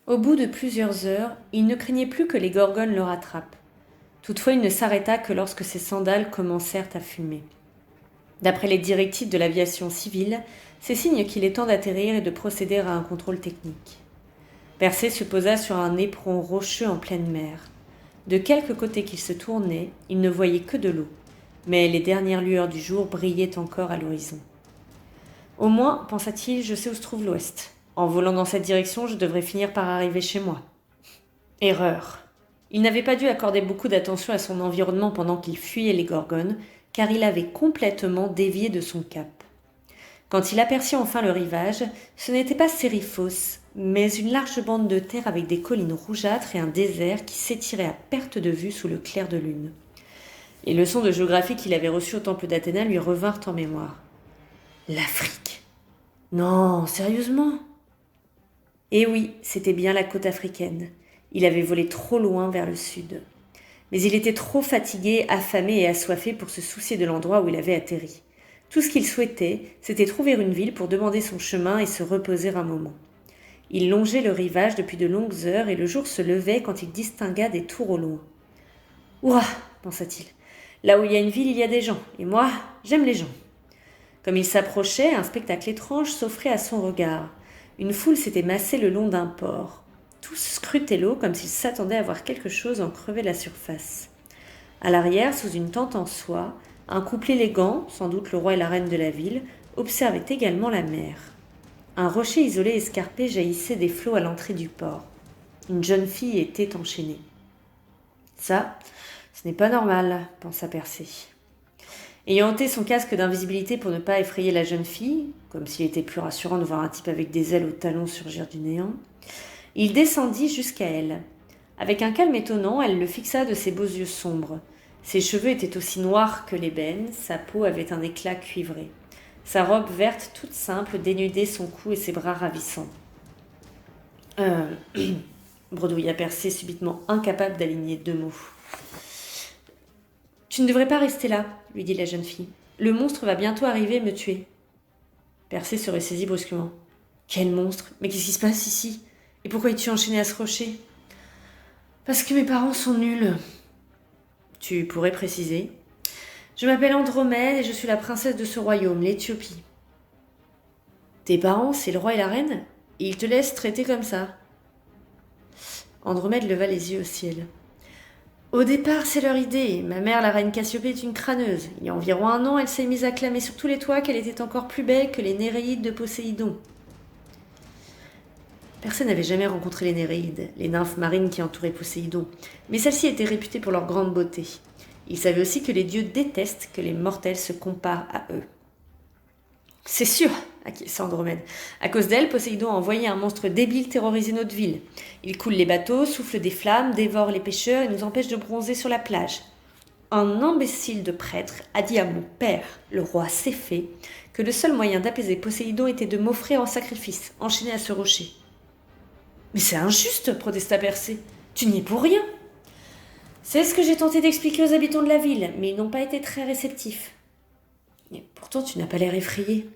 Au bout de plusieurs heures, il ne craignait plus que les gorgones le rattrapent. Toutefois, il ne s'arrêta que lorsque ses sandales commencèrent à fumer. D'après les directives de l'aviation civile, c'est signe qu'il est temps d'atterrir et de procéder à un contrôle technique. Percé se posa sur un éperon rocheux en pleine mer. De quelque côté qu'il se tournait, il ne voyait que de l'eau, mais les dernières lueurs du jour brillaient encore à l'horizon. Au moins, pensa-t-il, je sais où se trouve l'ouest. En volant dans cette direction, je devrais finir par arriver chez moi. Erreur. Il n'avait pas dû accorder beaucoup d'attention à son environnement pendant qu'il fuyait les gorgones, car il avait complètement dévié de son cap. Quand il aperçut enfin le rivage, ce n'était pas Sériphos, mais une large bande de terre avec des collines rougeâtres et un désert qui s'étirait à perte de vue sous le clair de lune. Les leçons de géographie qu'il avait reçues au temple d'Athéna lui revinrent en mémoire. L'Afrique. Non, sérieusement? Eh oui, c'était bien la côte africaine. Il avait volé trop loin vers le sud. Mais il était trop fatigué, affamé et assoiffé pour se soucier de l'endroit où il avait atterri. Tout ce qu'il souhaitait, c'était trouver une ville pour demander son chemin et se reposer un moment. Il longeait le rivage depuis de longues heures et le jour se levait quand il distingua des tours au loin. « Ouah !» pensa-t-il. « Là où il y a une ville, il y a des gens. Et moi, j'aime les gens. » Comme il s'approchait, un spectacle étrange s'offrait à son regard. Une foule s'était massée le long d'un port. Tous scrutaient l'eau comme s'ils s'attendaient à voir quelque chose en crever la surface. À l'arrière, sous une tente en soie, un couple élégant, sans doute le roi et la reine de la ville, observait également la mer. Un rocher isolé escarpé jaillissait des flots à l'entrée du port. Une jeune fille était enchaînée. « Ça, ce n'est pas normal, » pensa Persée. Ayant ôté son casque d'invisibilité pour ne pas effrayer la jeune fille, comme s'il était plus rassurant de voir un type avec des ailes aux talons surgir du néant, il descendit jusqu'à elle. Avec un calme étonnant, elle le fixa de ses beaux yeux sombres. Ses cheveux étaient aussi noirs que l'ébène, sa peau avait un éclat cuivré. Sa robe verte toute simple dénudait son cou et ses bras ravissants. Bredouilla Persée, subitement incapable d'aligner deux mots. « Tu ne devrais pas rester là, » lui dit la jeune fille. « Le monstre va bientôt arriver et me tuer. » Persée se ressaisit brusquement. « Quel monstre? Mais qu'est-ce qui se passe ici? Et pourquoi es-tu enchaîné à ce rocher ?»« Parce que mes parents sont nuls. » »« Tu pourrais préciser. »« Je m'appelle Andromède et je suis la princesse de ce royaume, l'Éthiopie. »« Tes parents, c'est le roi et la reine? Et ils te laissent traiter comme ça ?» Andromède leva les yeux au ciel. Au départ, c'est leur idée. Ma mère, la reine Cassiopée, est une crâneuse. Il y a environ 1 an, elle s'est mise à clamer sur tous les toits qu'elle était encore plus belle que les Néréides de Poséidon. Personne n'avait jamais rencontré les Néréides, les nymphes marines qui entouraient Poséidon, mais celles-ci étaient réputées pour leur grande beauté. Ils savaient aussi que les dieux détestent que les mortels se comparent à eux. C'est sûr, acquiesça Andromède. À cause d'elle, Poséidon a envoyé un monstre débile terroriser notre ville. Il coule les bateaux, souffle des flammes, dévore les pêcheurs et nous empêche de bronzer sur la plage. Un imbécile de prêtre a dit à mon père, le roi Céphée, que le seul moyen d'apaiser Poséidon était de m'offrir en sacrifice, enchaîné à ce rocher. Mais c'est injuste, protesta Persée. Tu n'y es pour rien. C'est ce que j'ai tenté d'expliquer aux habitants de la ville, mais ils n'ont pas été très réceptifs. Et pourtant, tu n'as pas l'air effrayé.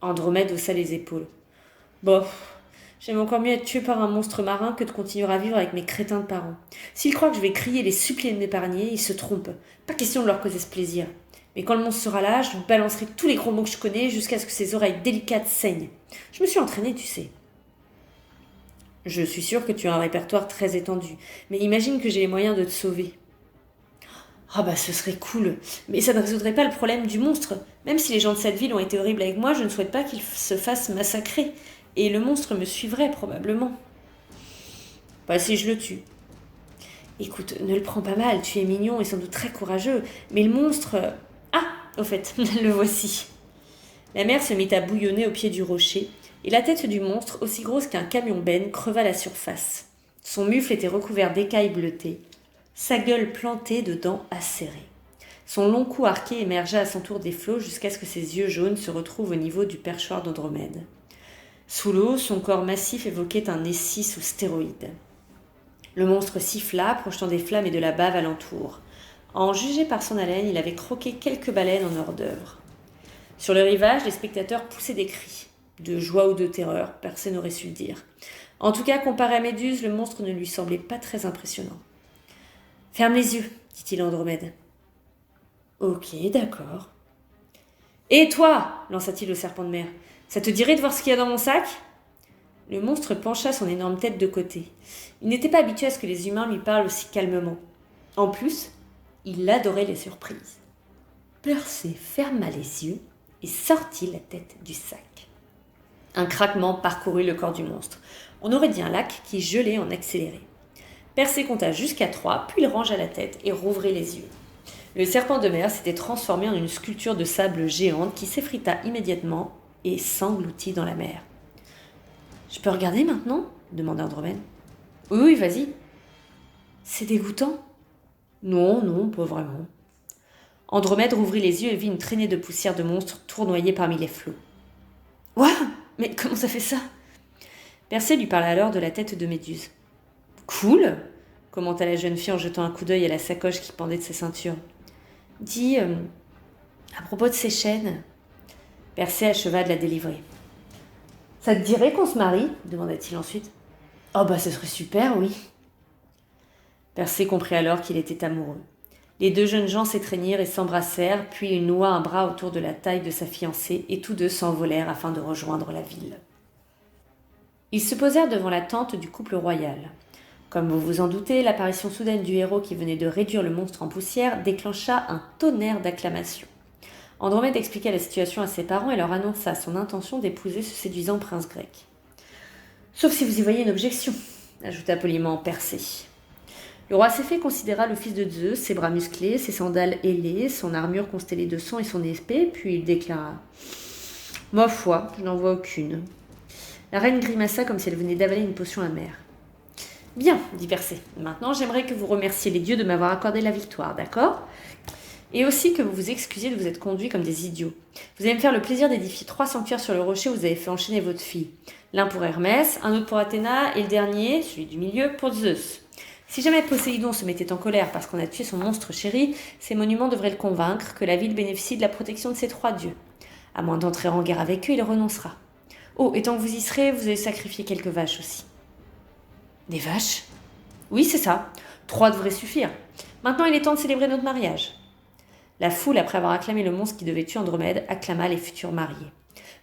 Andromède haussa les épaules. Bof, j'aime encore mieux être tué par un monstre marin que de continuer à vivre avec mes crétins de parents. S'ils croient que je vais crier et les supplier de m'épargner, ils se trompent. Pas question de leur causer ce plaisir. Mais quand le monstre sera là, je vous balancerai tous les gros mots que je connais jusqu'à ce que ses oreilles délicates saignent. Je me suis entraînée, tu sais. Je suis sûre que tu as un répertoire très étendu, mais imagine que j'ai les moyens de te sauver. Ah bah ce serait cool, mais ça ne résoudrait pas le problème du monstre. Même si les gens de cette ville ont été horribles avec moi, je ne souhaite pas qu'ils se fassent massacrer. Et le monstre me suivrait probablement. Pas si je le tue. Écoute, ne le prends pas mal, tu es mignon et sans doute très courageux, mais le monstre... Ah, au fait, le voici. La mer se mit à bouillonner au pied du rocher, et la tête du monstre, aussi grosse qu'un camion-benne, creva la surface. Son mufle était recouvert d'écailles bleutées, sa gueule plantée de dents acérées. Son long cou arqué émergea à son tour des flots jusqu'à ce que ses yeux jaunes se retrouvent au niveau du perchoir d'Andromède. Sous l'eau, son corps massif évoquait un Nessie sous stéroïdes. Le monstre siffla, projetant des flammes et de la bave alentour. À en juger par son haleine, il avait croqué quelques baleines en hors d'œuvre. Sur le rivage, les spectateurs poussaient des cris. De joie ou de terreur, Persée n'aurait su le dire. En tout cas, comparé à Méduse, le monstre ne lui semblait pas très impressionnant. « Ferme les yeux, dit-il à Andromède. « Ok, d'accord. »« Et toi » lança-t-il au serpent de mer. « Ça te dirait de voir ce qu'il y a dans mon sac ?» Le monstre pencha son énorme tête de côté. Il n'était pas habitué à ce que les humains lui parlent aussi calmement. En plus, il adorait les surprises. Persée ferma les yeux et sortit la tête du sac. Un craquement parcourut le corps du monstre. On aurait dit un lac qui gelait en accéléré. Persée compta jusqu'à 3, puis il rangea la tête et rouvrit les yeux. Le serpent de mer s'était transformé en une sculpture de sable géante qui s'effrita immédiatement et s'engloutit dans la mer. « Je peux regarder maintenant ?» demanda Andromède. « Oui, vas-y. »« C'est dégoûtant ?»« Non, pas vraiment. » Andromède rouvrit les yeux et vit une traînée de poussière de monstres tournoyer parmi les flots. « Ouah ! Mais comment ça fait ça ?» Persée lui parla alors de la tête de Méduse. « Cool !» commenta la jeune fille en jetant un coup d'œil à la sacoche qui pendait de sa ceinture. « Dis, à propos de ces chaînes... » Persée acheva de la délivrer. « Ça te dirait qu'on se marie ?» demanda-t-il ensuite. « Oh ce serait super, oui. » Persée comprit alors qu'il était amoureux. Les deux jeunes gens s'étreignirent et s'embrassèrent, puis il noua un bras autour de la taille de sa fiancée et tous deux s'envolèrent afin de rejoindre la ville. Ils se posèrent devant la tente du couple royal. Comme vous vous en doutez, l'apparition soudaine du héros qui venait de réduire le monstre en poussière déclencha un tonnerre d'acclamations. Andromède expliqua la situation à ses parents et leur annonça son intention d'épouser ce séduisant prince grec. « Sauf si vous y voyez une objection », ajouta poliment Persée. Le roi Céphée considéra le fils de Zeus, ses bras musclés, ses sandales ailées, son armure constellée de sang et son épée, puis il déclara « Ma foi, je n'en vois aucune. » La reine grimaça comme si elle venait d'avaler une potion amère. « Bien, dit Persée, maintenant j'aimerais que vous remerciez les dieux de m'avoir accordé la victoire, d'accord ? Et aussi que vous vous excusiez de vous être conduits comme des idiots. Vous allez me faire le plaisir d'édifier 3 sanctuaires sur le rocher où vous avez fait enchaîner votre fille. L'un pour Hermès, un autre pour Athéna, et le dernier, celui du milieu, pour Zeus. Si jamais Poséidon se mettait en colère parce qu'on a tué son monstre chéri, ces monuments devraient le convaincre que la ville bénéficie de la protection de ces 3 dieux. À moins d'entrer en guerre avec eux, il renoncera. Oh, et tant que vous y serez, vous allez sacrifier quelques vaches aussi. Des vaches ? Oui, c'est ça. 3 devraient suffire. Maintenant, il est temps de célébrer notre mariage. La foule, après avoir acclamé le monstre qui devait tuer Andromède, acclama les futurs mariés.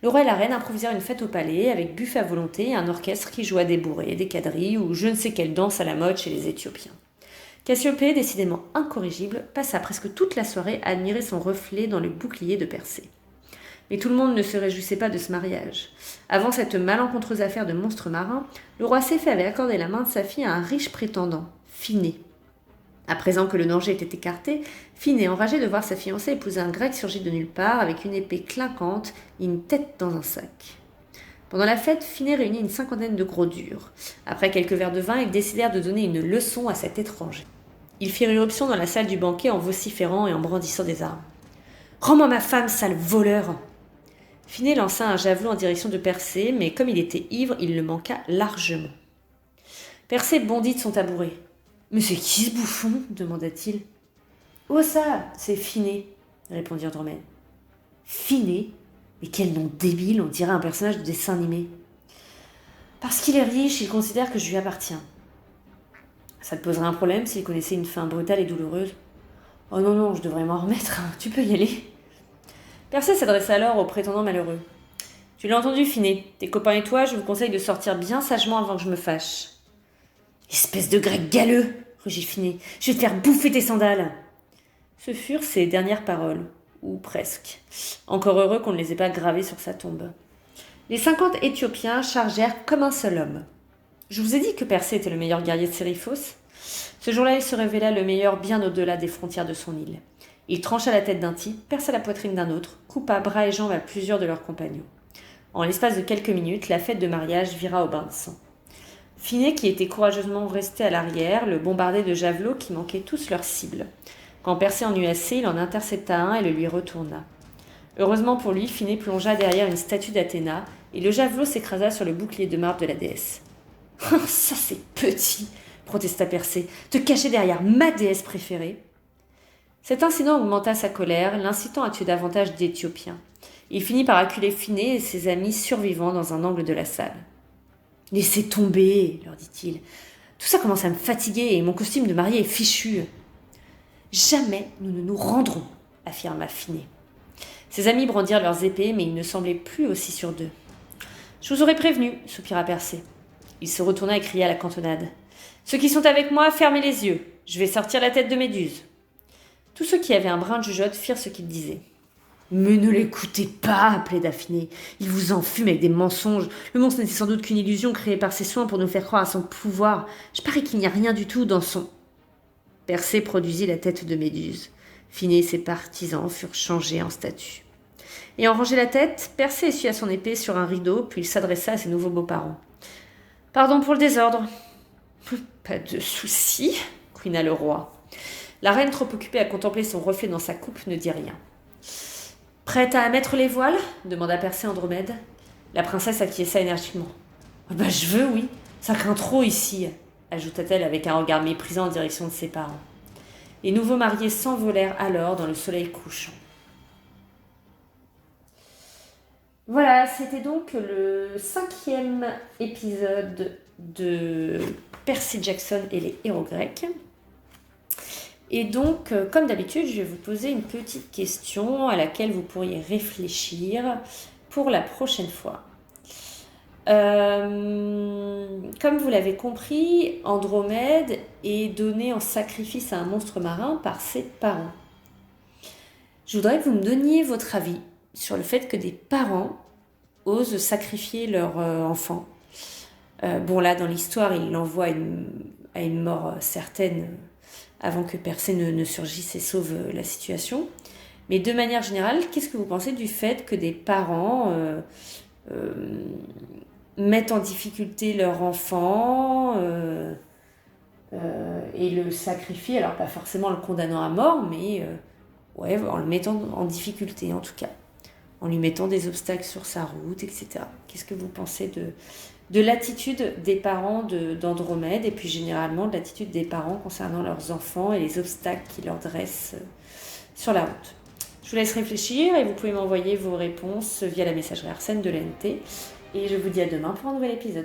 Le roi et la reine improvisèrent une fête au palais, avec buffet à volonté et un orchestre qui jouait des bourrées, des quadrilles ou je ne sais quelle danse à la mode chez les Éthiopiens. Cassiopée, décidément incorrigible, passa presque toute la soirée à admirer son reflet dans le bouclier de Persée. Mais tout le monde ne se réjouissait pas de ce mariage. Avant cette malencontreuse affaire de monstre marin, le roi Céphée avait accordé la main de sa fille à un riche prétendant, Phinée. À présent que le danger était écarté, Phinée, enragée de voir sa fiancée épouser un grec surgi de nulle part, avec une épée clinquante et une tête dans un sac. Pendant la fête, Phinée réunit une 50aine de gros durs. Après quelques verres de vin, ils décidèrent de donner une leçon à cet étranger. Ils firent irruption dans la salle du banquet en vociférant et en brandissant des armes. « Rends-moi ma femme, sale voleur !» Phinée lança un javelot en direction de Persée, mais comme il était ivre, il le manqua largement. Persée bondit de son tabouret. « Mais c'est qui ce bouffon ?» demanda-t-il. « Oh ça, c'est Phinée » répondit Andromède. « Phinée ? Mais quel nom débile, on dirait un personnage de dessin animé. »« Parce qu'il est riche, il considère que je lui appartiens. »« Ça te poserait un problème s'il connaissait une fin brutale et douloureuse ? »« Oh non, je devrais m'en remettre, tu peux y aller. » Persée s'adressa alors au prétendant malheureux. « Tu l'as entendu, Phinée. Tes copains et toi, je vous conseille de sortir bien sagement avant que je me fâche. »« Espèce de grec galeux !» rugit Phinée. « Je vais te faire bouffer tes sandales !» Ce furent ses dernières paroles, ou presque. Encore heureux qu'on ne les ait pas gravées sur sa tombe. Les 50 Éthiopiens chargèrent comme un seul homme. Je vous ai dit que Persée était le meilleur guerrier de Séryphos. Ce jour-là, il se révéla le meilleur bien au-delà des frontières de son île. Il trancha la tête d'un type, perça la poitrine d'un autre, coupa bras et jambes à plusieurs de leurs compagnons. En l'espace de quelques minutes, la fête de mariage vira au bain de sang. Phinée, qui était courageusement resté à l'arrière, le bombardait de javelots qui manquaient tous leur cible. Quand Persée en eut assez, il en intercepta un et le lui retourna. Heureusement pour lui, Phinée plongea derrière une statue d'Athéna et le javelot s'écrasa sur le bouclier de marbre de la déesse. « Ça c'est petit !» protesta Persée. « Te cacher derrière ma déesse préférée !» Cet incident augmenta sa colère, l'incitant à tuer davantage d'Éthiopiens. Il finit par acculer Phiné et ses amis survivants dans un angle de la salle. « Laissez tomber, leur dit-il. Tout ça commence à me fatiguer et mon costume de mariée est fichu. »« Jamais nous ne nous rendrons, affirma Phiné. Ses amis brandirent leurs épées, mais ils ne semblaient plus aussi sûrs d'eux. « Je vous aurais prévenu, soupira Persée. Il se retourna et cria à la cantonade. « Ceux qui sont avec moi, fermez les yeux. Je vais sortir la tête de Méduse. » Tous ceux qui avaient un brin de jugeote firent ce qu'il disait. « Mais ne l'écoutez pas, plaida Phiné. Il vous enfume avec des mensonges. Le monstre n'était sans doute qu'une illusion créée par ses soins pour nous faire croire à son pouvoir. Je parie qu'il n'y a rien du tout dans son... » Persée produisit la tête de Méduse. Phiné et ses partisans furent changés en statues. Ayant rangé la tête, Persée essuya son épée sur un rideau, puis il s'adressa à ses nouveaux beaux-parents. « Pardon pour le désordre. »« Pas de souci, couina le roi. La reine, trop occupée à contempler son reflet dans sa coupe, ne dit rien. « Prête à mettre les voiles ?» demanda Persée Andromède. La princesse acquiesça énergiquement. « Je veux, oui. Ça craint trop ici, » ajouta-t-elle avec un regard méprisant en direction de ses parents. Les nouveaux mariés s'envolèrent alors dans le soleil couchant. Voilà, c'était donc le 5e épisode de Percy Jackson et les héros grecs. Et donc, comme d'habitude, je vais vous poser une petite question à laquelle vous pourriez réfléchir pour la prochaine fois. Comme vous l'avez compris, Andromède est donnée en sacrifice à un monstre marin par ses parents. Je voudrais que vous me donniez votre avis sur le fait que des parents osent sacrifier leur enfant. Là, dans l'histoire, ils l'envoient à une mort certaine avant que Persée ne surgisse et sauve la situation. Mais de manière générale, qu'est-ce que vous pensez du fait que des parents mettent en difficulté leur enfant et le sacrifient, alors pas forcément le condamnant à mort, mais en le mettant en difficulté en tout cas, en lui mettant des obstacles sur sa route, etc. Qu'est-ce que vous pensez de l'attitude des parents d'Andromède et puis généralement de l'attitude des parents concernant leurs enfants et les obstacles qu'ils leur dressent sur la route? Je vous laisse réfléchir et vous pouvez m'envoyer vos réponses via la messagerie Arsène de l'NT. Et je vous dis à demain pour un nouvel épisode.